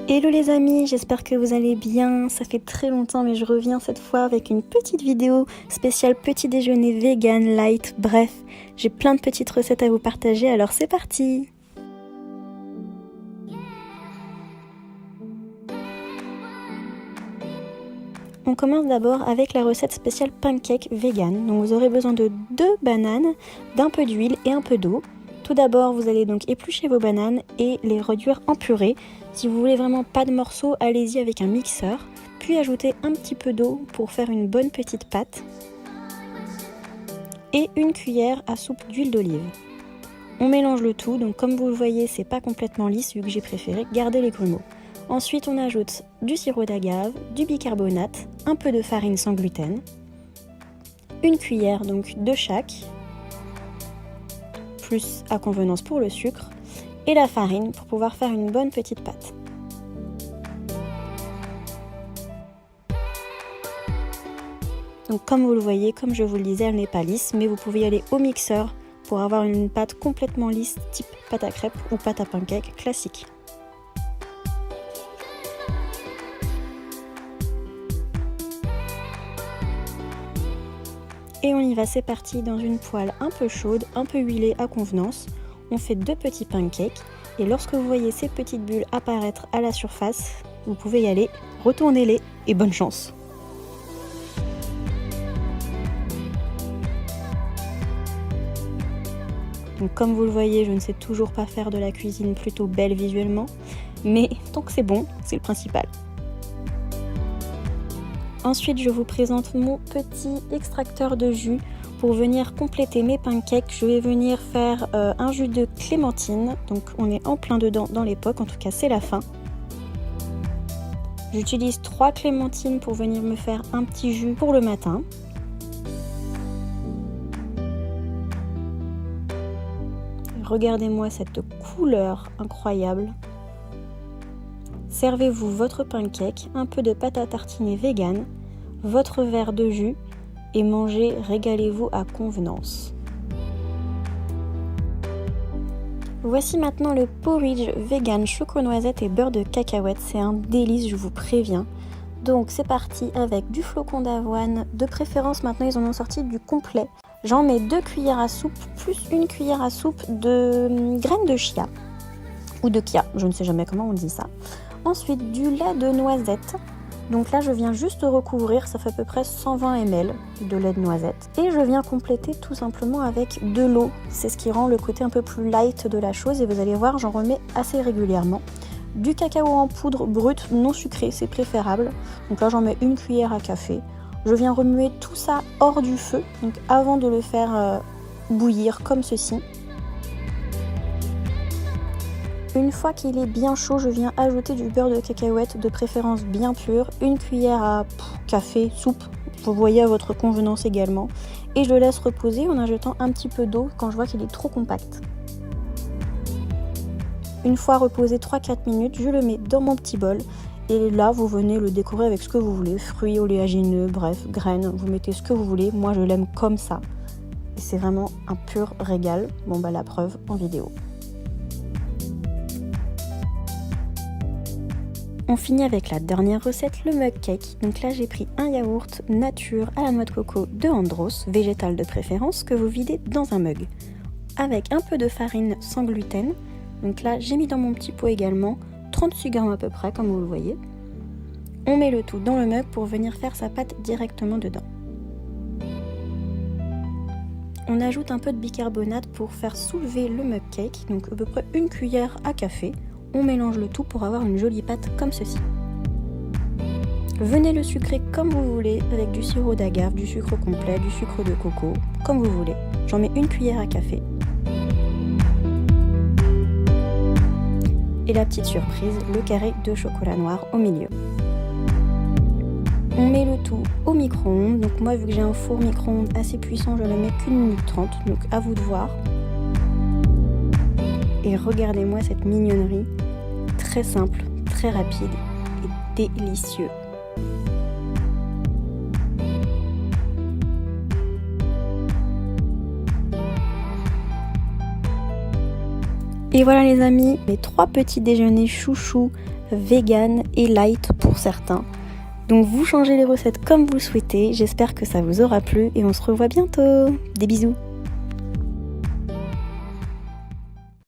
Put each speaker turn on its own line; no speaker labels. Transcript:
Hello les amis, j'espère que vous allez bien. Ça fait très longtemps mais je reviens cette fois avec une petite vidéo spéciale petit déjeuner vegan, light, bref. J'ai plein de petites recettes à vous partager, alors c'est parti! On commence d'abord avec la recette spéciale pancake vegan. Donc vous aurez besoin de 2 bananes, d'un peu d'huile et un peu d'eau. Tout d'abord, vous allez donc éplucher vos bananes et les réduire en purée. Si vous voulez vraiment pas de morceaux, allez-y avec un mixeur. Puis ajoutez un petit peu d'eau pour faire une bonne petite pâte. Et une cuillère à soupe d'huile d'olive. On mélange le tout, donc comme vous le voyez, c'est pas complètement lisse vu que j'ai préféré garder les grumeaux. Ensuite, on ajoute du sirop d'agave, du bicarbonate, un peu de farine sans gluten, une cuillère donc de chaque, plus à convenance pour le sucre, et la farine pour pouvoir faire une bonne petite pâte. Donc comme vous le voyez, comme je vous le disais, elle n'est pas lisse, mais vous pouvez y aller au mixeur pour avoir une pâte complètement lisse, type pâte à crêpes ou pâte à pancake classique. Et on y va, c'est parti, dans une poêle un peu chaude, un peu huilée à convenance. On fait 2 petits pancakes et lorsque vous voyez ces petites bulles apparaître à la surface, vous pouvez y aller, retournez-les et bonne chance. Donc comme vous le voyez, je ne sais toujours pas faire de la cuisine plutôt belle visuellement, mais tant que c'est bon, c'est le principal. Ensuite, je vous présente mon petit extracteur de jus. Pour venir compléter mes pancakes, je vais venir faire un jus de clémentine. Donc on est en plein dedans dans l'époque, en tout cas c'est la fin. J'utilise 3 clémentines pour venir me faire un petit jus pour le matin. Regardez-moi cette couleur incroyable. Servez-vous votre pancake, un peu de pâte à tartiner vegan, votre verre de jus et mangez, régalez-vous à convenance. Voici maintenant le porridge vegan choco-noisette et beurre de cacahuète. C'est un délice, je vous préviens. Donc c'est parti avec du flocon d'avoine. De préférence, maintenant ils en ont sorti du complet. J'en mets 2 cuillères à soupe plus une cuillère à soupe de graines de chia. Ou de chia, je ne sais jamais comment on dit ça. Ensuite, du lait de noisette. Donc là, je viens juste recouvrir, ça fait à peu près 120 ml de lait de noisette. Et je viens compléter tout simplement avec de l'eau. C'est ce qui rend le côté un peu plus light de la chose. Et vous allez voir, j'en remets assez régulièrement. Du cacao en poudre brut, non sucré, c'est préférable. Donc là, j'en mets une cuillère à café. Je viens remuer tout ça hors du feu, donc avant de le faire bouillir comme ceci. Une fois qu'il est bien chaud, je viens ajouter du beurre de cacahuète, de préférence bien pur, une cuillère à café, soupe, vous voyez à votre convenance également. Et je le laisse reposer en ajoutant un petit peu d'eau quand je vois qu'il est trop compact. Une fois reposé 3-4 minutes, je le mets dans mon petit bol. Et là, vous venez le décorer avec ce que vous voulez, fruits oléagineux, bref, graines, vous mettez ce que vous voulez. Moi, je l'aime comme ça. Et c'est vraiment un pur régal. Bon, bah la preuve en vidéo. On finit avec la dernière recette, le mug cake. Donc là, j'ai pris un yaourt nature à la noix de coco de Andros, végétal de préférence, que vous videz dans un mug. Avec un peu de farine sans gluten. Donc là, j'ai mis dans mon petit pot également 36 grammes à peu près, comme vous le voyez. On met le tout dans le mug pour venir faire sa pâte directement dedans. On ajoute un peu de bicarbonate pour faire soulever le mug cake, donc à peu près une cuillère à café. On mélange le tout pour avoir une jolie pâte comme ceci. Venez le sucrer comme vous voulez, avec du sirop d'agave, du sucre complet, du sucre de coco, comme vous voulez. J'en mets une cuillère à café. Et la petite surprise, le carré de chocolat noir au milieu. On met le tout au micro-ondes. Donc moi, vu que j'ai un four micro-ondes assez puissant, je ne mets qu'1 minute 30. Donc à vous de voir. Et regardez-moi cette mignonnerie. Très simple, très rapide et délicieux. Et voilà les amis, mes 3 petits déjeuners chouchous vegan et light pour certains. Donc vous changez les recettes comme vous le souhaitez, j'espère que ça vous aura plu et on se revoit bientôt. Des bisous.